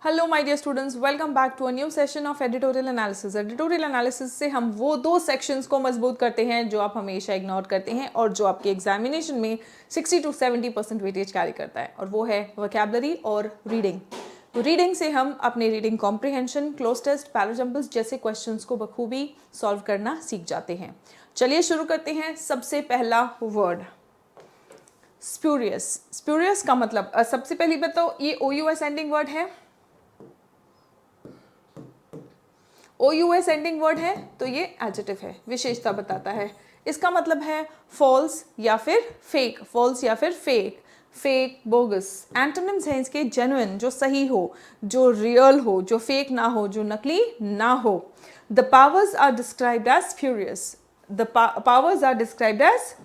Hello my dear students, welcome back to a new session of editorial analysis. Editorial analysis से हम वो दो sections को मजबूत करते हैं जो आप हमेशा इग्नोर करते हैं और जो आपके एग्जामिनेशन में 60 to 70% वेटेज कैरी करता है, और वो है वोकैबुलरी और रीडिंग। तो रीडिंग से हम अपने रीडिंग कॉम्प्रिहेंशन, क्लोज टेस्ट, पैराजम्पल्स जैसे क्वेश्चंस को बखूबी सॉल्व करना सीख जाते हैं। चलिए शुरू करते हैं। सबसे पहला वर्ड स्प्यूरियस। स्प्यूरियस का मतलब सबसे पहली बात तो ये OUS एंडिंग वर्ड है। OUS एंडिंग वर्ड है तो ये एडजेक्टिव है, विशेषता बताता है। इसका मतलब है फॉल्स या फिर फेक, फॉल्स या फिर फेक, फेक, बोगस। एंटोनिम्स हैं इसके जेन्युइन, जो सही हो, जो रियल हो, जो फेक ना हो, जो नकली ना हो। The powers are described as spurious. The powers are described as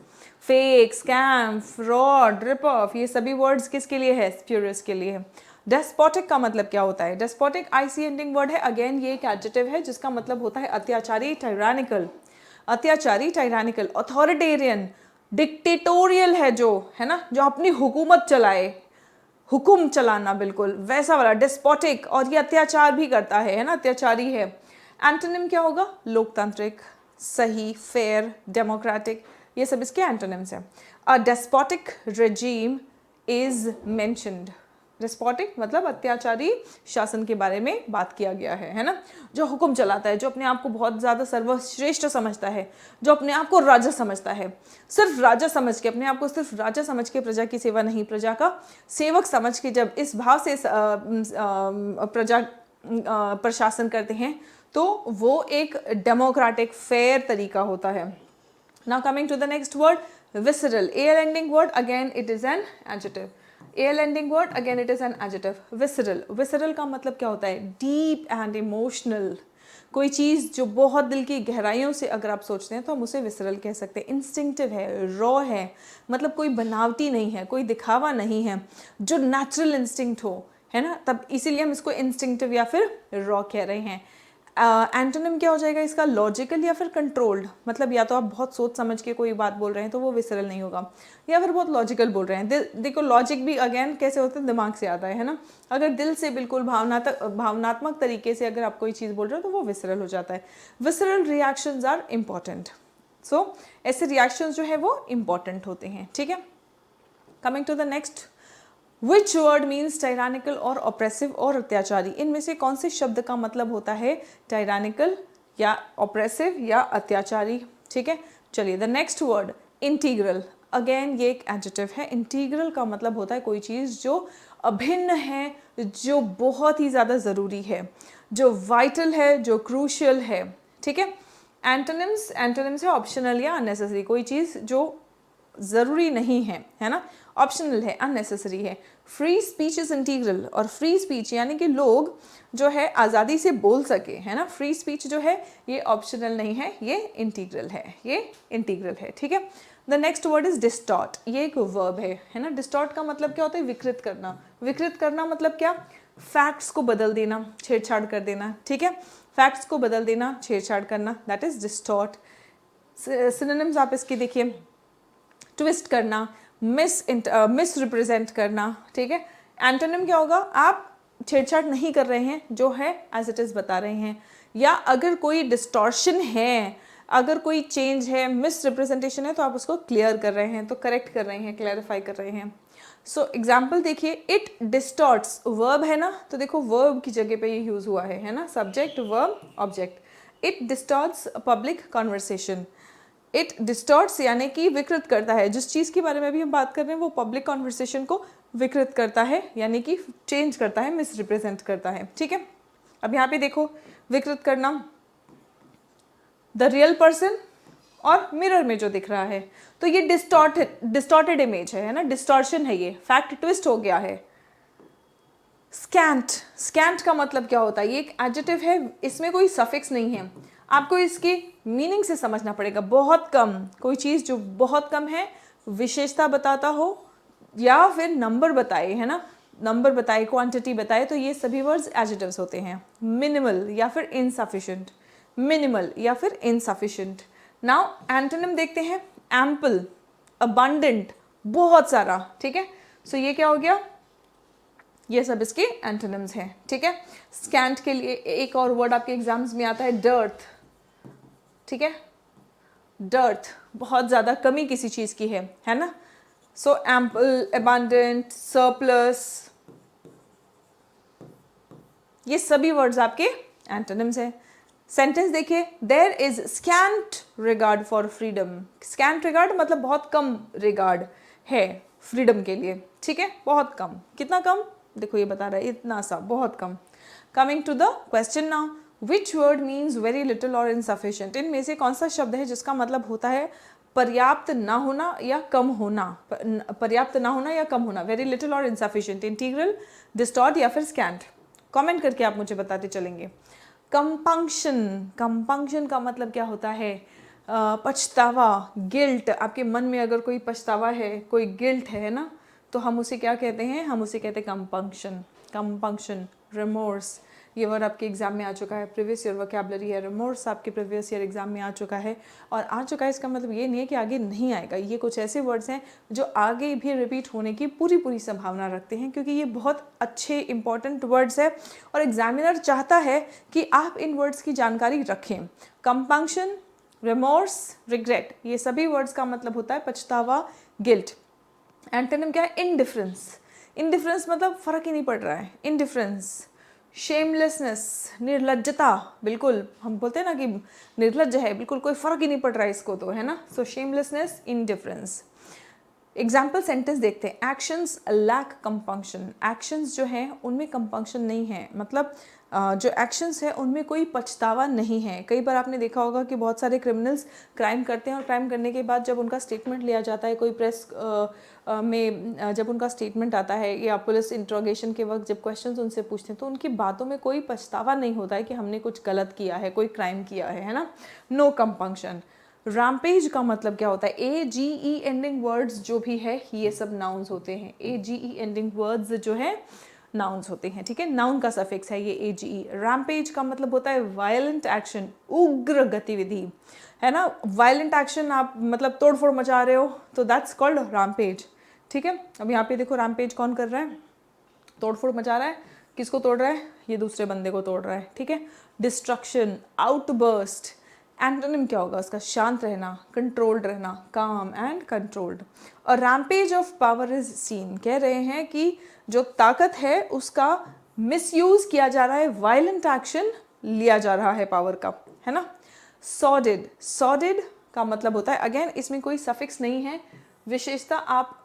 fake, scam, fraud, rip off. ये सभी वर्ड्स किसके लिए है? स्प्यूरियस के लिए है। डेस्पोटिक का मतलब क्या होता है? डेस्पोटिक IC एंडिंग वर्ड है। अगेन ये एक एडजेक्टिव है जिसका मतलब होता है अत्याचारी, टायरानिकल। अत्याचारी, टायरानिकल, अथॉरिटेरियन, डिक्टेटोरियल है जो, है ना, जो अपनी हुकूमत चलाए, हुकुम चलाना, बिल्कुल वैसा वाला डेस्पोटिक। और ये अत्याचार भी करता है ना, अत्याचारी है। एंटोनिम क्या होगा? लोकतांत्रिक, सही, फेयर, डेमोक्रेटिक, ये सब इसके एंटोनिम्स हैं। A despotic regime is mentioned. Despotic मतलब अत्याचारी शासन के बारे में बात किया गया है ना, जो हुक्म चलाता है, जो अपने आप को बहुत ज़्यादा सर्वश्रेष्ठ समझता है, जो अपने आप को राजा समझता है, सिर्फ राजा समझ के, अपने आप को सिर्फ राजा समझ के, प्रजा की सेवा नहीं, प्रजा का सेवक समझ के जब इस भाव से प्रजा प्रशासन करते हैं तो वो एक डेमोक्रेटिक फेयर तरीका होता है। Now coming to the next word, visceral. AL ending word, again it is an adjective. AL ending word, again it is an adjective. Visceral. Visceral का मतलब क्या होता है? Deep and emotional. कोई चीज़ जो बहुत दिल की गहराइयों से अगर आप सोचते हैं तो हम उसे विसरल कह सकते हैं। इंस्टिंक्टिव है, रॉ है, मतलब कोई बनावटी नहीं है, कोई दिखावा नहीं है, जो नेचुरल इंस्टिंक्ट हो, है ना, तब इसीलिए हम इसको इंस्टिंक्टिव या फिर रॉ कह रहे हैं। एंटोनिम क्या हो जाएगा इसका? लॉजिकल या फिर कंट्रोल्ड। मतलब या तो आप बहुत सोच समझ के कोई बात बोल रहे हैं तो वो विसरल नहीं होगा, या फिर बहुत लॉजिकल बोल रहे हैं। देखो लॉजिक भी अगेन कैसे होता है? दिमाग से आता है ना। अगर दिल से बिल्कुल भावनात्मक तरीके से अगर आप कोई चीज़ बोल रहे हो तो वो विसरल हो जाता है। Visceral reactions are important. So ऐसे रिएक्शंस जो है वो इम्पॉर्टेंट होते हैं, ठीक है। Coming to the next, which word means tyrannical और ऑप्रेसिव और अत्याचारी। इनमें से कौन से शब्द का मतलब होता है टायरानिकल या ऑप्रेसिव या अत्याचारी? ठीक है, चलिए the next word, integral. Again ये एक एडजेक्टिव है। इंटीग्रल का मतलब होता है कोई चीज़ जो अभिन्न है, जो बहुत ही ज़्यादा ज़रूरी है, जो वाइटल है, जो क्रूशियल है, ठीक है। एंटोनिम्स, एंटोनिम्स है ऑप्शनल या अननेसेसरी। कोई चीज़ जो ज़रूरी नहीं है ना, ऑप्शनल है, अननेसेसरी है। Free speech is integral. और फ्री स्पीच यानी कि लोग जो है आज़ादी से बोल सके, है ना, फ्री स्पीच जो है ये ऑप्शनल नहीं है, ये इंटीग्रल है, ये इंटीग्रल है, ठीक है। The next word is distort. ये एक वर्ब है ना। डिस्टॉर्ट का मतलब क्या होता है? विकृत करना। विकृत करना मतलब क्या? फैक्ट्स को बदल देना, छेड़छाड़ कर देना, ठीक है। फैक्ट्स को बदल देना, छेड़छाड़ करना, दैट इज डिस्टॉर्ट। सिनोनिम्स आप इसकी देखिए, ट्विस्ट करना, मिस रिप्रेजेंट करना, ठीक है। एंटोनिम क्या होगा? आप छेड़छाड़ नहीं कर रहे हैं, जो है एज इट इज़ बता रहे हैं। या अगर कोई डिस्टॉर्शन है, अगर कोई चेंज है, मिस रिप्रेजेंटेशन है, तो आप उसको क्लियर कर रहे हैं, तो करेक्ट कर रहे हैं, क्लैरिफाई कर रहे हैं। सो एग्जाम्पल देखिए, इट डिस्टॉर्ट्स, वर्ब है ना, तो देखो वर्ब की जगह पे ये यूज़ हुआ है ना, subject, verb, object. It distorts public conversation. It distorts यानी कि विकृत करता है। जिस चीज़ के बारे में भी हम बात कर रहे हैं वो पब्लिक कॉन्वर्सेशन को विकृत करता है, यानी कि चेंज करता है, मिस रिप्रेजेंट करता है, ठीक है। अब यहाँ पे देखो, विकृत करना, द रियल पर्सन और मिरर में जो दिख रहा है, तो ये डिस्टॉर्टेड इमेज है ना, डिस्टॉर्शन है, ये फैक्ट ट्विस्ट हो गया है। स्कैंट। स्कैंट का मतलब क्या होता है? ये एक एडजेक्टिव है, इसमें कोई सफिक्स नहीं है, आपको इसकी मीनिंग से समझना पड़ेगा। बहुत कम, कोई चीज़ जो बहुत कम है, विशेषता बताता हो या फिर नंबर बताए, है ना, नंबर बताए, क्वांटिटी बताए, तो ये सभी वर्ड्स एडजेक्टिव्स होते हैं। मिनिमल या फिर इनसफिशिएंट, मिनिमल या फिर इनसफिशिएंट। नाउ एंटोनिम देखते हैं, एम्पल, अबंडेंट, बहुत सारा, ठीक है। सो ये क्या हो गया? ये सब इसके एंटोनिम्स हैं, ठीक है। स्कैंट के लिए एक और वर्ड आपके एग्जाम्स में आता है, डर्थ, ठीक है। डर्थ बहुत ज़्यादा कमी किसी चीज़ की है ना। सो एम्पल, अबंडेंट, सरप्लस, ये सभी वर्ड्स आपके एंटोनिम्स हैं। सेंटेंस देखिए, there is scant regard for freedom. Scant regard मतलब बहुत कम रिगार्ड है फ्रीडम के लिए, ठीक है, बहुत कम। कितना कम, देखो ये बता रहा है इतना सा, बहुत कम। Coming to the question now, which word means very little और इनसफिशिएंट। इनमें से कौन सा शब्द है जिसका मतलब होता है पर्याप्त ना होना या कम होना, पर्याप्त ना होना या कम होना, वेरी लिटिल और इनसफिशिएंट, इंटीग्रल, डिस्टॉर्ट या फिर स्कैंट। कमेंट करके आप मुझे बताते चलेंगे। कंपंक्शन, कंपंक्शन का मतलब क्या होता है, पछतावा, गिल्ट। आपके मन में अगर कोई पछतावा है, कोई गिल्ट है ना, तो हम उसे क्या कहते हैं, हम उसे कहते हैं कंपंक्शन। कंपंक्शन, रिमोर्स, ये वर्ड आपके एग्जाम में आ चुका है, प्रीवियस ईयर वोकैबुलरी है। रिमोर्स आपके प्रीवियस ईयर एग्जाम में आ चुका है, और आ चुका है इसका मतलब ये नहीं है कि आगे नहीं आएगा। ये कुछ ऐसे वर्ड्स हैं जो आगे भी रिपीट होने की पूरी संभावना रखते हैं, क्योंकि ये बहुत अच्छे इंपॉर्टेंट वर्ड्स है और एग्जामिनर चाहता है कि आप इन वर्ड्स की जानकारी रखें। कंपंक्शन, रिमोर्स, रिग्रेट, ये सभी वर्ड्स का मतलब होता है पछतावा, गिल्ट। एंटोनिम क्या है, इनडिफरेंस। इनडिफरेंस मतलब फर्क ही नहीं पड़ रहा है, इनडिफरेंस। शेमलेसनेस, निर्लज्जता, बिल्कुल हम बोलते हैं ना कि निर्लज्ज है, बिल्कुल कोई फर्क ही नहीं पड़ रहा है इसको तो, है ना। सो शेमलेसनेस, इनडिफरेंस। एग्जाम्पल सेंटेंस देखते हैं, एक्शंस लैक कंपंक्शन। एक्शंस जो हैं उनमें कंपंक्शन नहीं है, मतलब जो एक्शंस है उनमें कोई पछतावा नहीं है। कई बार आपने देखा होगा कि बहुत सारे क्रिमिनल्स क्राइम करते हैं और क्राइम करने के बाद जब उनका स्टेटमेंट लिया जाता है, कोई प्रेस में जब उनका स्टेटमेंट आता है या पुलिस इंट्रोगेशन के वक्त जब क्वेश्चंस उनसे पूछते हैं, तो उनकी बातों में कोई पछतावा नहीं होता है कि हमने कुछ गलत किया है, कोई क्राइम किया है ना। No compunction. रैम्पेज का मतलब क्या होता है, AGE एंडिंग वर्ड्स जो भी है ये सब नाउन्स होते हैं। AGE एंडिंग वर्ड्स जो है नाउन्स होते हैं, ठीक है, नाउन का सफिक्स है ये AGE। रैम्पेज का मतलब होता है वायलेंट एक्शन, उग्र गतिविधि, है ना। वायलेंट एक्शन, आप मतलब तोड़फोड़ मचा रहे हो, तो दैट्स कॉल्ड रैम्पेज, ठीक है। अब यहाँ पे देखो रैम्पेज कौन कर रहा है, तोड़फोड़ मचा रहा है, किसको तोड़ रहा है, ये दूसरे बंदे को तोड़ रहा है, ठीक है। Destruction, outburst. एंटोनिम क्या होगा उसका, शांत रहना, कंट्रोल्ड रहना, काम एंड कंट्रोल्ड। और rampage of power is seen, कह रहे हैं कि जो ताकत है उसका मिसयूज किया जा रहा है, वायलेंट एक्शन लिया जा रहा है पावर का, है ना। सॉर्डेड, सॉर्डेड का मतलब होता है, अगेन इसमें कोई सफिक्स नहीं है, विशेषता आप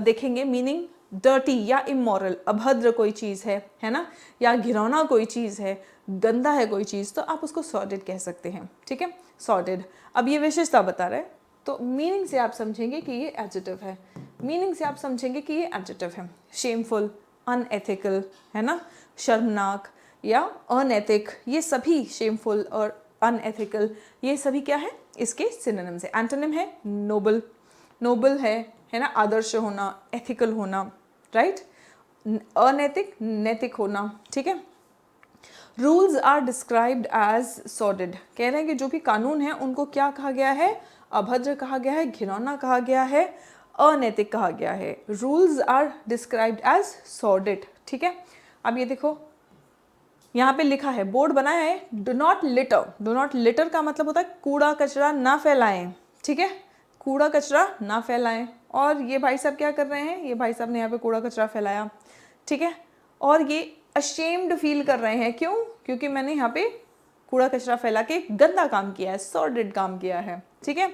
देखेंगे, मीनिंग डर्टी या इमोरल, अभद्र कोई चीज़ है ना, या घिनौना कोई चीज़ है, गंदा है कोई चीज़, तो आप उसको सॉर्डेड कह सकते हैं, ठीक है, सॉर्डेड। अब ये विशेषता बता रहे हैं, तो मीनिंग से आप समझेंगे कि ये एडजेक्टिव है, मीनिंग से आप समझेंगे कि ये एडजेक्टिव है। शेमफुल, अनएथिकल, है ना, शर्मनाक या अनैतिक, ये सभी शेमफुल और अनएथिकल, ये सभी क्या है, इसके सिनोनिम्स है। एंटोनिम है नोबल, नोबल है ना, आदर्श होना, एथिकल होना, राइट, अनैतिक, नैतिक होना, ठीक है। Rules are described as sordid, कह रहे हैं कि जो भी कानून है उनको क्या कहा गया है, अभद्र कहा गया है, घिनौना कहा गया है, अनैतिक कहा गया है। Rules are described as sordid, ठीक है। अब ये देखो यहाँ पे लिखा है, बोर्ड बनाया है, do not litre. Do not litre का मतलब होता है कूड़ा कचरा ना फैलाएं, ठीक है, कूड़ा कचरा ना फैलाएं। और ये भाई साहब क्या कर रहे हैं, ये भाई साहब ने यहाँ पे कूड़ा कचरा फैलाया, ठीक है, और ये अशेम्ड फील कर रहे हैं, क्यों, क्योंकि मैंने यहाँ पे कूड़ा कचरा फैला के गंदा काम किया है, सॉर्डेड काम किया है, ठीक है।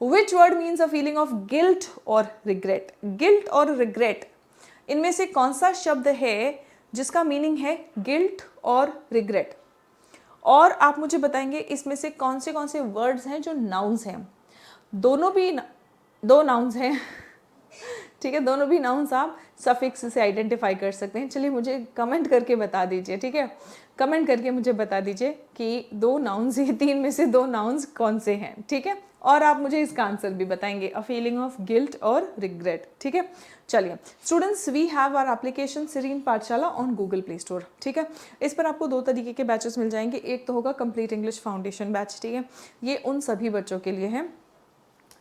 विच word means a feeling of guilt और रिग्रेट। गिल्ट और रिग्रेट, इनमें से कौन सा शब्द है जिसका मीनिंग है गिल्ट और रिग्रेट, और आप मुझे बताएंगे इसमें से कौन से वर्ड्स हैं जो नाउन्स हैं। दोनों भी दो नाउन्स हैं ठीक है, दोनों भी नाउन्स आप सफिक्स से आइडेंटिफाई कर सकते हैं। चलिए मुझे कमेंट करके बता दीजिए, ठीक है, कमेंट करके मुझे बता दीजिए कि दो नाउन्स, ये तीन में से दो नाउन्स कौन से हैं, ठीक है, और आप मुझे इसका आंसर भी बताएंगे, अ फीलिंग ऑफ गिल्ट और रिग्रेट, ठीक है। चलिए students, we have our application Sereen Pathshala on Google Play Store, ठीक है। इस पर आपको दो तरीके के बैचेस मिल जाएंगे, एक तो होगा कंप्लीट इंग्लिश फाउंडेशन बैच, ठीक है, ये उन सभी बच्चों के लिए है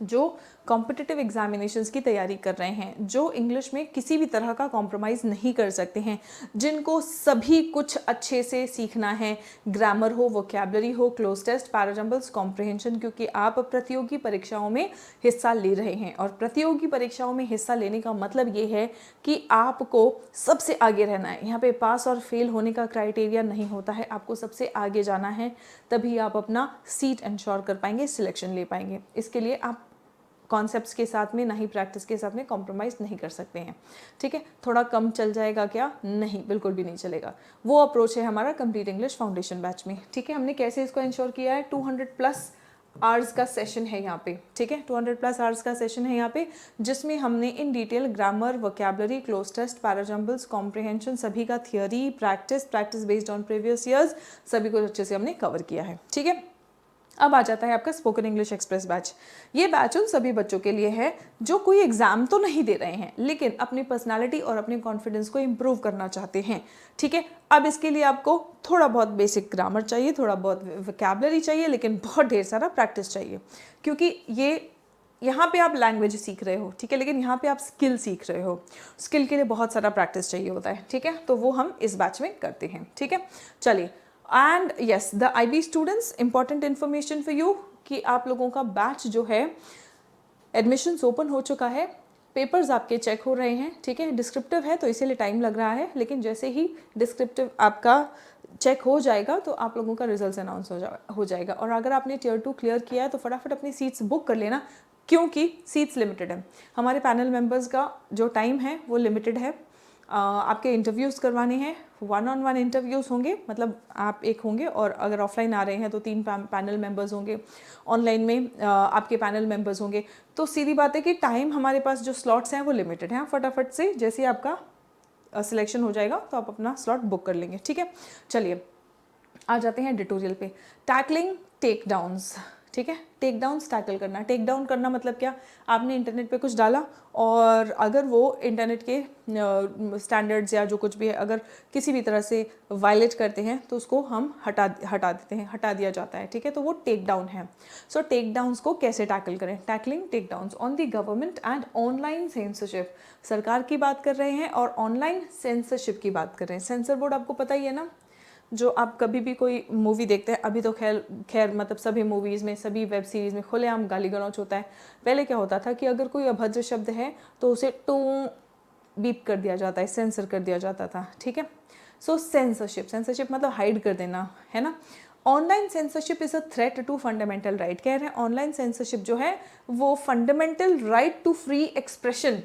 जो कॉम्पिटिटिव एग्जामिनेशंस की तैयारी कर रहे हैं, जो इंग्लिश में किसी भी तरह का कॉम्प्रोमाइज़ नहीं कर सकते हैं, जिनको सभी कुछ अच्छे से सीखना है, ग्रामर हो, वोकैबलरी हो, क्लोज टेस्ट, पैराजम्बल्स, कॉम्प्रिहेंशन, क्योंकि आप प्रतियोगी परीक्षाओं में हिस्सा ले रहे हैं। और प्रतियोगी परीक्षाओं में हिस्सा लेने का मतलब ये है कि आपको सबसे आगे रहना है। यहाँ पे पास और फेल होने का क्राइटेरिया नहीं होता है, आपको सबसे आगे जाना है, तभी आप अपना सीट इंश्योर कर पाएंगे, सिलेक्शन ले पाएंगे। इसके लिए आप कॉन्सेप्ट्स के साथ में, ना ही प्रैक्टिस के साथ में कॉम्प्रोमाइज़ नहीं कर सकते हैं। ठीक है, थोड़ा कम चल जाएगा क्या? नहीं, बिल्कुल भी नहीं चलेगा। वो अप्रोच है हमारा कंप्लीट इंग्लिश फाउंडेशन बैच में। ठीक है, हमने कैसे इसको इंश्योर किया है? 200+ आवर्स का सेशन है यहाँ पे। ठीक है, 200+ आवर्स का सेशन है यहाँ पे, जिसमें हमने in detail grammar, vocabulary, cloze test, parajumbles, comprehension, सभी का theory, practice based on previous years, सभी को अच्छे से हमने कवर किया है। ठीक है, अब आ जाता है आपका स्पोकन इंग्लिश एक्सप्रेस बैच। ये बैच उन सभी बच्चों के लिए है जो कोई एग्जाम तो नहीं दे रहे हैं, लेकिन अपनी पर्सनालिटी और अपने कॉन्फिडेंस को इम्प्रूव करना चाहते हैं। ठीक है, अब इसके लिए आपको थोड़ा बहुत बेसिक ग्रामर चाहिए, थोड़ा बहुत वोकैबलरी चाहिए, लेकिन बहुत ढेर सारा प्रैक्टिस चाहिए, क्योंकि यहाँ पे आप लैंग्वेज सीख रहे हो। ठीक है, लेकिन यहाँ पे आप स्किल सीख रहे हो। स्किल के लिए बहुत सारा प्रैक्टिस चाहिए होता है। ठीक है, तो वो हम इस बैच में करते हैं। ठीक है, चलिए, and yes the IB students, important information for you कि आप लोगों का बैच जो है, एडमिशन्स ओपन हो चुका है, पेपर्स आपके चेक हो रहे हैं। ठीक है, डिस्क्रिप्टिव है तो इसीलिए टाइम लग रहा है, लेकिन जैसे ही डिस्क्रिप्टिव आपका चेक हो जाएगा तो आप लोगों का रिजल्ट अनाउंस हो जाएगा। और अगर आपने Tier 2 क्लियर किया है तो फटाफट अपनी सीट्स बुक कर लेना, क्योंकि सीट्स लिमिटेड है। हमारे पैनल मेंबर्स का जो टाइम है वो लिमिटेड है। आपके इंटरव्यूज़ करवाने हैं, 1-on-1 इंटरव्यूज़ होंगे, मतलब आप एक होंगे, और अगर ऑफलाइन आ रहे हैं तो 3 पैनल मेंबर्स होंगे, ऑनलाइन में आपके पैनल मेंबर्स होंगे। तो सीधी बात है कि टाइम हमारे पास जो स्लॉट्स हैं वो लिमिटेड हैं। फटाफट से जैसे आपका सिलेक्शन हो जाएगा तो आप अपना स्लॉट बुक कर लेंगे। ठीक है, चलिए आ जाते हैं ट्यूटोरियल पे। Tackling takedowns. ठीक है, टेक डाउन्स टैकल करना। टेक डाउन करना मतलब क्या? आपने इंटरनेट पे कुछ डाला और अगर वो इंटरनेट के स्टैंडर्ड्स या जो कुछ भी है अगर किसी भी तरह से वायलेट करते हैं तो उसको हम हटा देते हैं, हटा दिया जाता है। ठीक है, तो वो टेक डाउन है। सो टेक डाउन्स को कैसे टैकल करें? Tackling takedowns on the government and online censorship. सरकार की बात कर रहे हैं और ऑनलाइन सेंसरशिप की बात कर रहे हैं। सेंसर बोर्ड आपको पता ही है ना, जो आप कभी भी कोई मूवी देखते हैं, अभी तो खैर मतलब सभी मूवीज़ में, सभी वेब सीरीज़ में खुलेआम गाली गलौच होता है। पहले क्या होता था कि अगर कोई अभद्र शब्द है तो उसे बीप कर दिया जाता है, सेंसर कर दिया जाता था। ठीक है, सो सेंसरशिप मतलब हाइड कर देना, है ना। Online censorship is a threat to fundamental right. कह रहे हैं ऑनलाइन सेंसरशिप जो है वो fundamental right to free expression,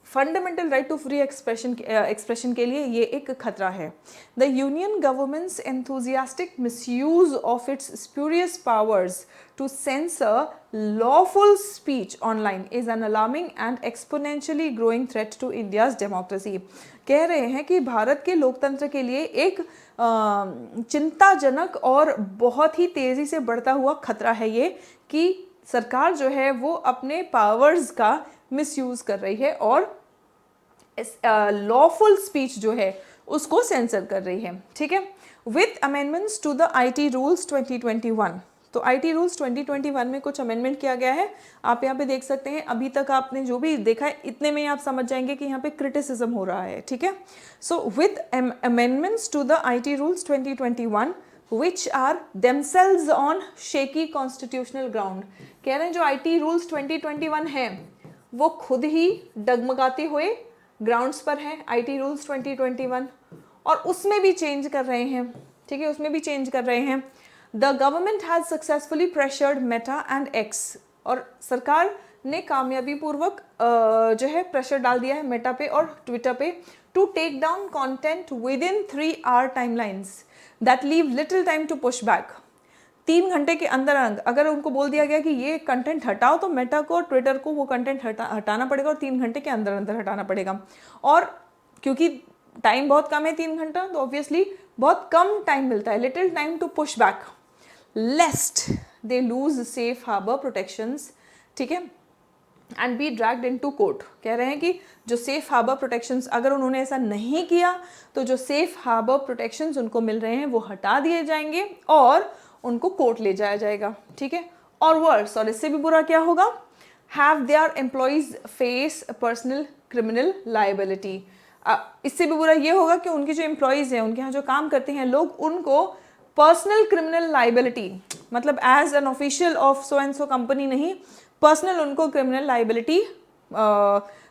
fundamental right to free expression के लिए ये एक खतरा है। The union government's enthusiastic misuse of its spurious powers to censor lawful speech online is an alarming and exponentially growing threat to India's democracy. कह रहे हैं कि भारत के लोकतंत्र के लिए एक चिंताजनक और बहुत ही तेज़ी से बढ़ता हुआ खतरा है ये, कि सरकार जो है वो अपने पावर्स का मिसयूज कर रही है और लॉफुल स्पीच जो है उसको सेंसर कर रही है। ठीक है, with amendments to the IT rules 2021। तो IT रूल्स 2021 में कुछ अमेंडमेंट किया गया है, आप यहाँ पे देख सकते हैं। अभी तक आपने जो भी देखा है इतने में आप समझ जाएंगे कि यहाँ पे क्रिटिसिज्म हो रहा है। ठीक है, so with amendments to the IT rules 2021 which are themselves on shaky constitutional ground। कह रहे हैं जो IT रूल्स 2021 है वो खुद ही डगमगाते हुए ग्राउंड्स पर है, IT रूल्स 2021, और उसमें भी चेंज कर रहे हैं। ठीक है, उसमें भी चेंज कर रहे हैं। The government has successfully pressured Meta and x. और सरकार ने कामयाबी पूर्वक जो है प्रेशर डाल दिया है मेटा पे और ट्विटर पे, to take down content within 3 hour timelines that leave little time to push back. 3 घंटे के अंदर अगर उनको बोल दिया गया कि ये कंटेंट हटाओ तो मेटा को, ट्विटर को वो कंटेंट हटाना पड़ेगा और 3 घंटे के अंदर अंदर हटाना पड़ेगा। और क्योंकि टाइम बहुत कम है 3 घंटा, तो ऑब्वियसली बहुत कम टाइम मिलता है, little time to push back lest they lose safe harbour protections. ठीक है, and be dragged into court. कह रहे हैं कि जो सेफ हार्बर प्रोटेक्शंस, अगर उन्होंने ऐसा नहीं किया तो जो सेफ हार्बर प्रोटेक्शंस उनको मिल रहे हैं वो हटा दिए जाएंगे और उनको कोर्ट ले जाया जाएगा। ठीक है, और वर्स, और इससे भी बुरा क्या होगा, have their employees face personal criminal liability. इससे भी बुरा ये होगा कि उनके जो एम्प्लॉइज हैं, उनके यहाँ जो काम करते हैं लोग, उनको पर्सनल क्रिमिनल लाइबिलिटी, मतलब as an official of so and so company नहीं, पर्सनल उनको क्रिमिनल लाइबिलिटी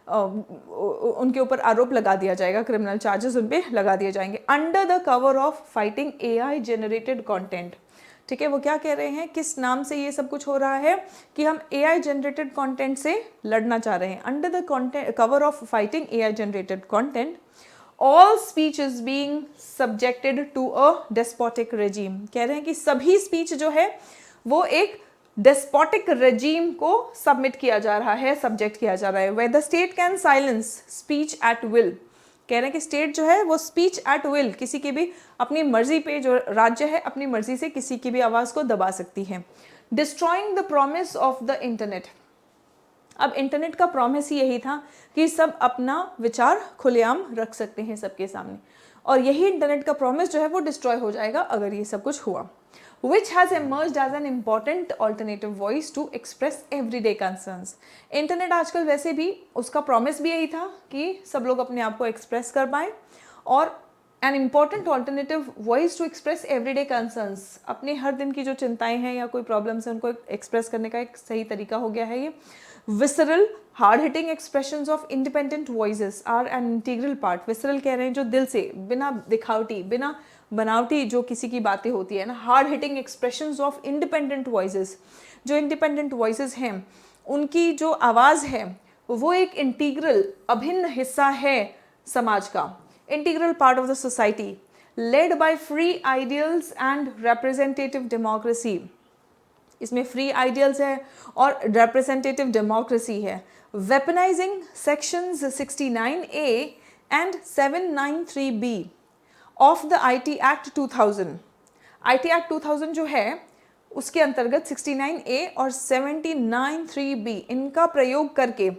उनके ऊपर आरोप लगा दिया जाएगा, क्रिमिनल चार्जेस उन पे लगा दिए जाएंगे under the cover of fighting AI generated content. ठीक है, वो क्या कह रहे हैं, किस नाम से ये सब कुछ हो रहा है कि हम एआई जनरेटेड कंटेंट से लड़ना चाह रहे हैं। Under the cover of fighting AI generated content, all speech is being subjected to a despotic regime. कह रहे हैं कि सभी स्पीच जो है वो एक डेस्पोटिक रेजिम को सबमिट किया जा रहा है, सब्जेक्ट किया जा रहा है। Where the state can silence speech at will, कह रहे हैं कि स्टेट जो है वो स्पीच एट विल, किसी की भी अपनी मर्जी पे, जो राज्य है अपनी मर्जी से किसी की भी आवाज़ को दबा सकती है। Destroying the promise of the internet, अब इंटरनेट का प्रॉमिस ही यही था कि सब अपना विचार खुलेआम रख सकते हैं सबके सामने, और यही इंटरनेट का प्रॉमिस जो है वो डिस्ट्रॉय हो जाएगा अगर ये सब कुछ हुआ। Which has emerged as an important alternative voice to express everyday concerns। Internet आजकल वैसे भी, उसका प्रॉमिस भी यही था कि सब लोग अपने आप को एक्सप्रेस कर पाएँ, और an important alternative voice to express everyday concerns, अपने हर दिन की जो चिंताएं हैं या कोई प्रॉब्लम्स हैं उनको एक्सप्रेस करने का एक सही तरीका हो गया है ये। Visceral hard hitting expressions of independent voices are an integral part. Visceral कह रहे हैं जो दिल से, बिना दिखावटी, बिना बनावटी जो किसी की बातें होती है ना, hard hitting expressions of independent voices, जो इंडिपेंडेंट वॉइसेस हैं उनकी जो आवाज़ है वो एक इंटीग्रल, अभिन्न हिस्सा है समाज का, integral part of the society, led by free ideals and representative democracy. इसमें फ्री आइडियल्स है और रिप्रेजेंटेटिव डेमोक्रेसी है। Weaponising sections 69A and 793B of the IT act 2000। IT act 2000 जो है उसके अंतर्गत 69A और 793B इनका प्रयोग करके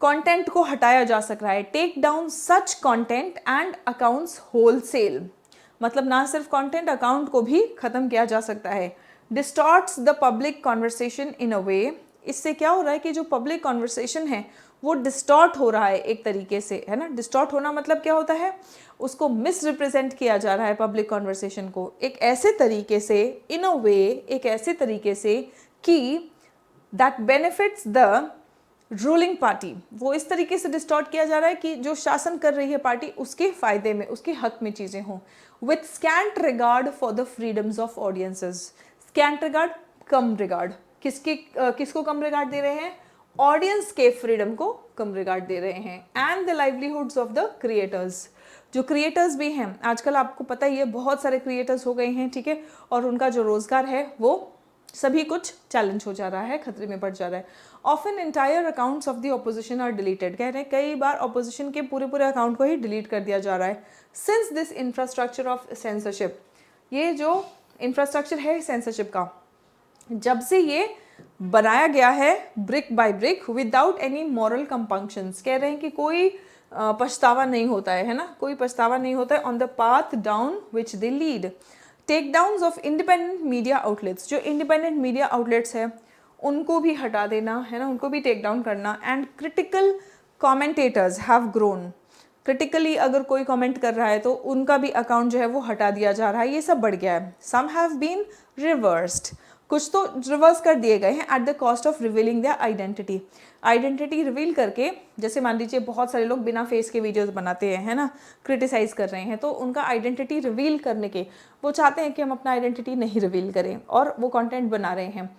कंटेंट को हटाया जा सक रहा है। Take down such content and accounts wholesale, मतलब ना सिर्फ कंटेंट, अकाउंट को भी खत्म किया जा सकता है। Distorts the public conversation in a way, इससे क्या हो रहा है कि जो पब्लिक कॉन्वर्सेशन है वो डिस्टॉर्ट हो रहा है एक तरीके से, है ना। डिस्टॉर्ट होना मतलब क्या होता है, उसको मिस रिप्रेजेंट किया जा रहा है पब्लिक कॉन्वर्सेशन को एक ऐसे तरीके से, इन अ वे, एक ऐसे तरीके से कि that benefits the ruling party, वो इस तरीके से डिस्टॉर्ट किया जा रहा है कि जो शासन कर रही है पार्टी उसके फायदे में, उसके हक में चीज़ें हों। With scent regard for the freedoms of audiences, scent regard, come regard, किसको कम रिगार्ड दे रहे हैं, ऑडियंस के फ्रीडम को कम रिगार्ड दे रहे हैं। And the livelihoods of the creators, जो क्रिएटर्स भी हैं आजकल आपको पता ही है बहुत सारे क्रिएटर्स हो गए हैं, ठीक है, और उनका जो रोजगार है वो सभी कुछ चैलेंज हो जा रहा है, खतरे में पड़ जा रहा है। Often entire accounts of the opposition are deleted, कह रहे हैं कई बार ऑपोजिशन के पूरे अकाउंट को ही डिलीट कर दिया जा रहा है। Since this infrastructure of censorship, ये जो इंफ्रास्ट्रक्चर है सेंसरशिप का, जब से ये बनाया गया है brick by brick without any moral compunctions, कह रहे हैं कि कोई पछतावा नहीं होता है ना, कोई पछतावा नहीं होता है on the path down which they lead. Takedowns of independent media outlets, जो इंडिपेंडेंट मीडिया आउटलेट्स है उनको भी हटा देना, है ना, उनको भी टेक डाउन करना। And critical commentators have grown, critically अगर कोई कमेंट कर रहा है तो उनका भी अकाउंट जो है वो हटा दिया जा रहा है, ये सब बढ़ गया है। सम हैव बीन रिवर्स्ड, कुछ तो रिवर्स कर दिए गए हैं at the cost of revealing their identity, identity reveal करके, जैसे मान लीजिए बहुत सारे लोग बिना फेस के वीडियोस बनाते हैं, है ना, क्रिटिसाइज कर रहे हैं, तो उनका आइडेंटिटी रिवील करने के वो चाहते हैं कि हम अपना आइडेंटिटी नहीं रिवील करें और वो कंटेंट बना रहे हैं।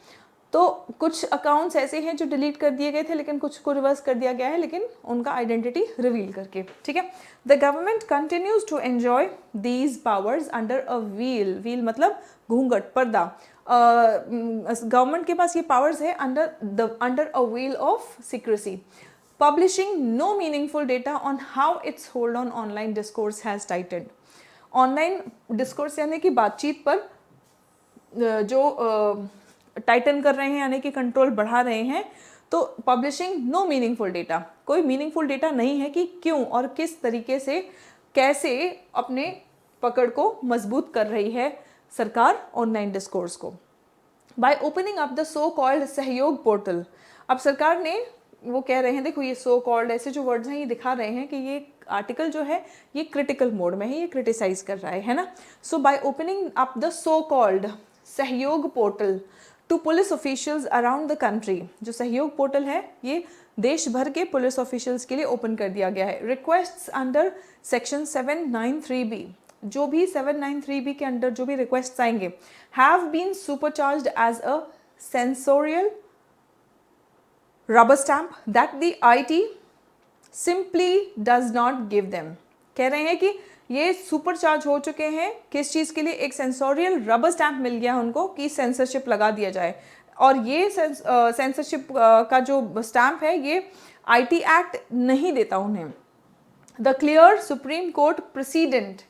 तो कुछ अकाउंट्स ऐसे हैं जो डिलीट कर दिए गए थे लेकिन कुछ को रिवर्स कर दिया गया है, लेकिन उनका आइडेंटिटी रिवील करके, ठीक है। The government continues to enjoy these powers under a veil, veil मतलब घूंघट, पर्दा, गवर्नमेंट के पास ये पावर्स है under a veil of secrecy, publishing no meaningful data on how its hold on online discourse has टाइटेड। ऑनलाइन डिस्कोर्स यानी कि बातचीत पर जो टाइटन कर रहे हैं यानी कि कंट्रोल बढ़ा रहे हैं, तो पब्लिशिंग नो मीनिंगफुल डेटा, कोई मीनिंगफुल डेटा नहीं है कि क्यों और किस तरीके से, कैसे अपने पकड़ को मजबूत कर रही है सरकार ऑनलाइन डिस्कोर्स को। Bye opening up the so called Sahyog portal. अब सरकार ने, वो कह रहे हैं, देखो ये सो कॉल्ड ऐसे जो वर्ड्स हैं ये दिखा रहे हैं कि ये आर्टिकल जो है ये क्रिटिकल मोड में है, ये क्रिटिसाइज कर रहा है ना। So by opening up the so called Sahyog portal to police officials around the country, जो सहयोग पोर्टल है ये देश भर के पुलिस ऑफिशियल्स के लिए ओपन कर दिया गया है। रिक्वेस्ट्स अंडर सेक्शन 793B, जो भी 793B के अंडर जो भी रिक्वेस्ट्स आएंगे, have been supercharged as a censorial rubber stamp that the IT simply does not give them. कह रहे हैं कि ये सुपरचार्ज हो चुके हैं, किस चीज़ के लिए, एक सेंसोरियल रबर स्टैम्प मिल गया उनको कि सेंसरशिप लगा दिया जाए, और ये सेंसरशिप का जो स्टैम्प है ये IT एक्ट नहीं देता उन्हें। The clear supreme court president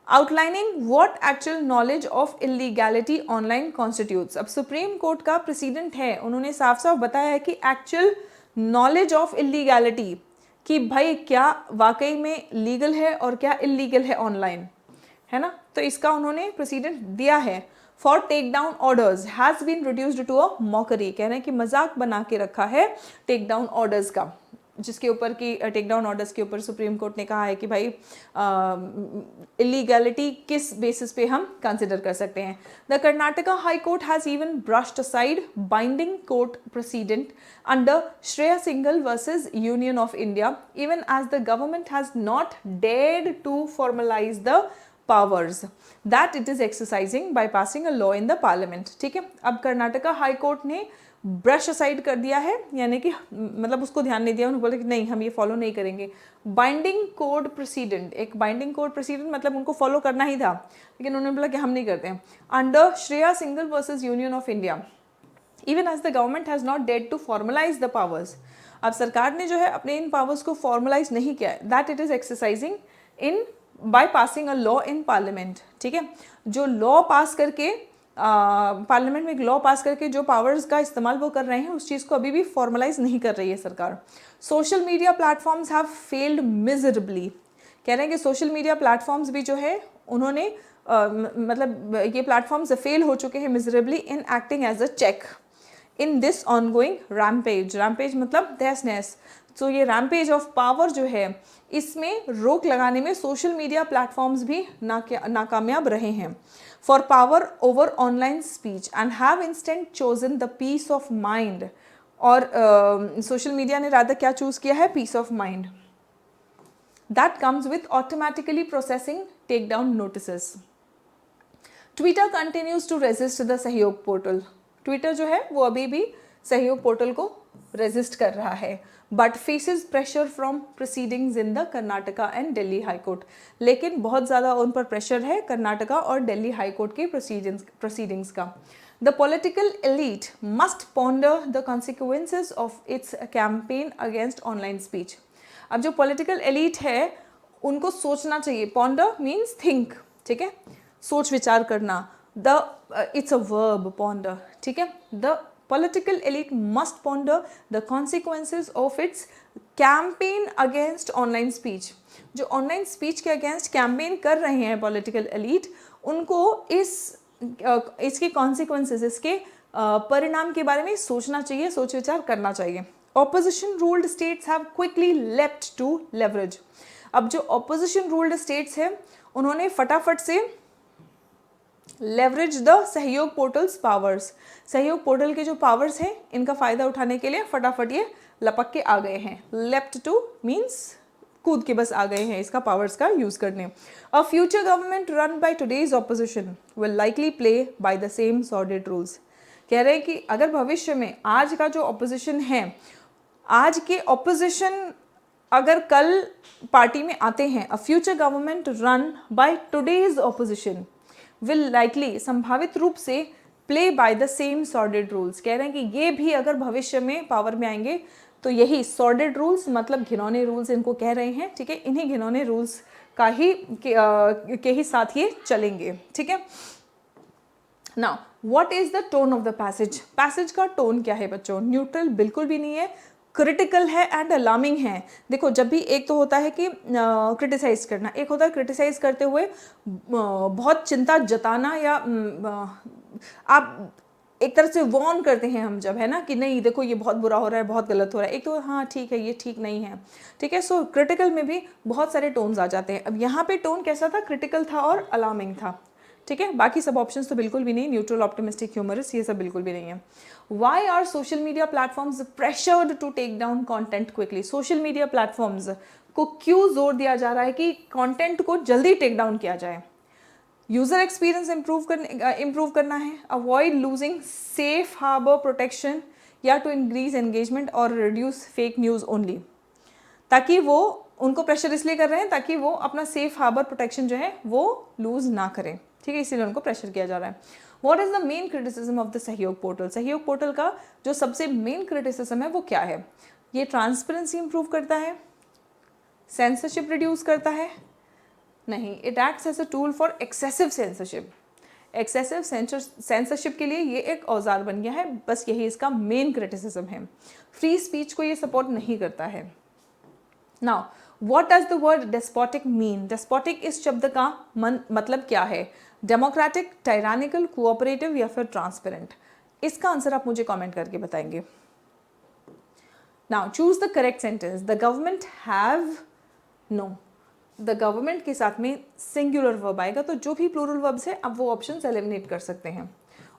outlining what actual knowledge of illegality online constitutes. अब सुप्रीम कोर्ट का प्रेसिडेंट है, उन्होंने साफ साफ बताया है कि एक्चुअल नॉलेज ऑफ इलीगैलिटी, कि भाई क्या वाकई में लीगल है और क्या इलीगल है ऑनलाइन, है ना। तो इसका उन्होंने प्रेसिडेंट दिया है। For take down orders has been reduced to a mockery, कह रहे हैं कि मजाक बना के रखा है टेक डाउन ऑर्डर्स का, जिसके ऊपर कि टेक डाउन ऑर्डर्स के ऊपर सुप्रीम कोर्ट ने कहा है कि भाई इलीगैलिटी किस बेसिस पे हम कंसिडर कर सकते हैं। The Karnataka high court has even brushed aside binding court precedent under Shreya Singhal versus union of India, even as the government has not dared to formalise the powers that it is exercising by passing a law in the parliament. ठीक है, अब Karnataka high court ने brush aside कर दिया है, यानी कि मतलब उसको ध्यान नहीं दिया, उन्होंने बोला कि नहीं हम ये फॉलो नहीं करेंगे। बाइंडिंग कोड प्रेसिडेंट, एक बाइंडिंग कोड प्रेसिडेंट मतलब उनको फॉलो करना ही था, लेकिन उन्होंने बोला कि हम नहीं करते हैं। Under Shreya Singhal versus union of India, even as the government has not डेड टू फॉर्मलाइज द पावर्स, अब सरकार ने जो है अपने इन पावर्स को फॉर्मलाइज नहीं किया है, that it is exercising in by passing a law in parliament. ठीक है, जो लॉ पास करके पार्लियामेंट में एक लॉ पास करके जो पावर्स का इस्तेमाल वो कर रहे हैं, उस चीज़ को अभी भी फॉर्मलाइज नहीं कर रही है सरकार। Social media platforms have failed miserably, कह रहे हैं कि सोशल मीडिया प्लेटफॉर्म्स भी जो है उन्होंने मतलब ये प्लेटफॉर्म्स फेल हो चुके हैं miserably in acting as a check in this ongoing rampage. Rampage मतलब तहस-नहस, तो ये रैम्पेज ऑफ पावर जो है इसमें रोक लगाने में सोशल मीडिया प्लेटफॉर्म्स भी नाकामयाब रहे हैं। For power over online speech and have instead chosen the peace of mind, और सोशल मीडिया ने रादर क्या चूज किया है, peace of mind, that comes with automatically processing takedown notices. Twitter continues to resist the Sahyog portal, Twitter जो है वो अभी भी सहयोग पोर्टल को रेजिस्ट कर रहा है, but faces pressure from proceedings in the Karnataka and Delhi high court, लेकिन बहुत ज़्यादा उन पर प्रेशर है कर्नाटका और दिल्ली हाई कोर्ट के प्रोसीडिंग्स का। The political elite must ponder the consequences of its campaign against online speech. अब जो पॉलिटिकल एलीट है उनको सोचना चाहिए, पॉन्डर मीन्स थिंक, ठीक है, सोच विचार करना, the it's a verb ponder, ठीक है, the political elite must ponder the consequences of its campaign against online speech। जो ऑनलाइन स्पीच के अगेंस्ट कैंपेन कर रहे हैं पॉलिटिकल एलीट, उनको इसके कॉन्सिक्वेंसेस, इसके परिणाम के बारे में सोचना चाहिए, सोच विचार करना चाहिए। Opposition ruled states have quickly leapt to leverage. अब जो ऑपोजिशन रूल्ड स्टेट्स हैं उन्होंने फटाफट से leverage the Sahyog portal's powers, Sahyog portal के जो पावर्स हैं इनका फ़ायदा उठाने के लिए फटाफट ये लपक के आ गए हैं। लेफ्ट टू मीन्स कूद के बस आ गए हैं इसका पावर्स का यूज़ करने। A future government run by today's opposition will likely play by the same सॉर्डेड rules. कह रहे हैं कि अगर भविष्य में आज का जो ऑपोजिशन है, आज के ऑपोजिशन अगर कल पार्टी में आते हैं, a future government run by today's opposition will likely, संभावित रूप से, play by the same सॉर्डेड rules. कह रहे हैं कि ये भी अगर भविष्य में पावर में आएंगे तो यही सॉर्डेड रूल्स मतलब घिनौने रूल्स इनको कह रहे हैं, ठीक है, इन्हीं घिनौने रूल्स का ही के ही साथ ये चलेंगे। ठीक है, now what is the tone of the passage. Passage का टोन क्या है बच्चों, न्यूट्रल बिल्कुल भी नहीं है, क्रिटिकल है एंड अलार्मिंग है। देखो जब भी एक तो होता है कि क्रिटिसाइज करना, एक होता है क्रिटिसाइज करते हुए बहुत चिंता जताना, या आप एक तरह से वॉर्न करते हैं हम जब, है ना, कि नहीं देखो ये बहुत बुरा हो रहा है, बहुत गलत हो रहा है, एक तो हाँ ठीक है ये ठीक नहीं है, ठीक है। सो क्रिटिकल में भी बहुत सारे टोन्स आ जाते हैं। अब यहाँ पे टोन कैसा था, क्रिटिकल था और अलार्मिंग था, ठीक है। बाकी सब ऑप्शंस तो बिल्कुल भी नहीं, न्यूट्रल, ऑप्टिमिस्टिक, ह्यूमरस, ये सब बिल्कुल भी नहीं है। Why are social media platforms pressured to take down content quickly? Social media platforms को क्यों जोर दिया जा रहा है कि कॉन्टेंट को जल्दी टेक डाउन किया जाए? यूजर एक्सपीरियंस इम्प्रूव करना है, avoid losing safe harbour protection, या टू इंक्रीज एंगेजमेंट और रिड्यूस फेक न्यूज़ ओनली। ताकि वो, उनको प्रेशर इसलिए कर रहे हैं ताकि वो अपना सेफ हार्बर प्रोटेक्शन जो है वो लूज ना करें, ठीक है, इसीलिए उनको प्रेशर किया जा रहा है। What is the main criticism of the Sahyog portal? सहयोग पोर्टल का जो सबसे मेन क्रिटिसिज्म है वो क्या है? ये ट्रांसपेरेंसी इंप्रूव करता है, सेंसरशिप रिड्यूस करता है, नहीं, it acts as a tool for excessive censorship. Excessive censorship के लिए ये एक औजार बन गया है, बस यही इसका मेन क्रिटिसिज्म है। फ्री स्पीच को ये सपोर्ट नहीं करता है। Now what does the word despotic mean? Despotic इस शब्द का मतलब क्या है? डेमोक्रेटिक, टायरानिकल, कोऑपरेटिव या फिर ट्रांसपेरेंट? इसका आंसर आप मुझे कमेंट करके बताएंगे। Now choose the correct sentence. The government have, no, the government के साथ में सिंगुलर वर्ब आएगा, तो जो भी प्लूरल वर्ब्स है आप वो ऑप्शंस एलिमिनेट कर सकते हैं।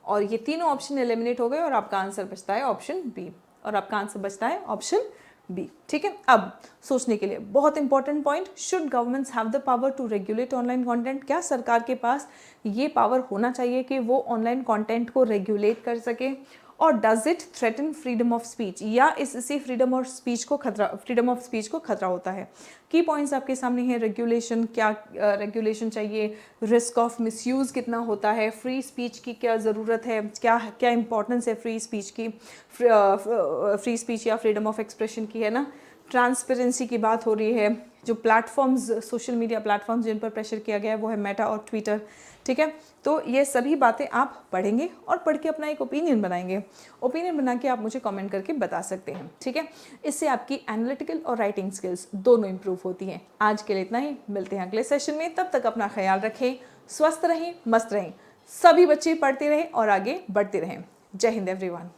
और ये तीनों ऑप्शन एलिमिनेट हो गए और आपका आंसर बचता है ऑप्शन बी, और आपका आंसर बचता है ऑप्शन बी, ठीक है। अब सोचने के लिए बहुत important point, should governments have the power to regulate online content? क्या सरकार के पास ये पावर होना चाहिए कि वो ऑनलाइन कंटेंट को रेगुलेट कर सके? और does it threaten freedom of speech? या इससे फ्रीडम ऑफ स्पीच को खतरा होता है? की पॉइंट्स आपके सामने हैं। रेगुलेशन, क्या रेगुलेशन चाहिए, रिस्क ऑफ मिसयूज़ कितना होता है, फ्री स्पीच की क्या ज़रूरत है, क्या इंपॉर्टेंस है फ्री स्पीच की, फ्री स्पीच या फ्रीडम ऑफ एक्सप्रेशन की, है ना। ट्रांसपेरेंसी की बात हो रही है। जो प्लेटफॉर्म्स, सोशल मीडिया प्लेटफॉर्म्स जिन पर प्रेशर किया गया है वो है मेटा और ट्विटर, ठीक है। तो ये सभी बातें आप पढ़ेंगे और पढ़ के अपना एक ओपिनियन बनाएंगे। ओपिनियन बना के आप मुझे कमेंट करके बता सकते हैं, ठीक है। इससे आपकी एनालिटिकल और राइटिंग स्किल्स दोनों इंप्रूव होती हैं। आज के लिए इतना ही, मिलते हैं अगले सेशन में। तब तक अपना ख्याल रखें, स्वस्थ रहें, मस्त रहें, सभी बच्चे पढ़ते रहें और आगे बढ़ते रहें। जय हिंद एवरीवन।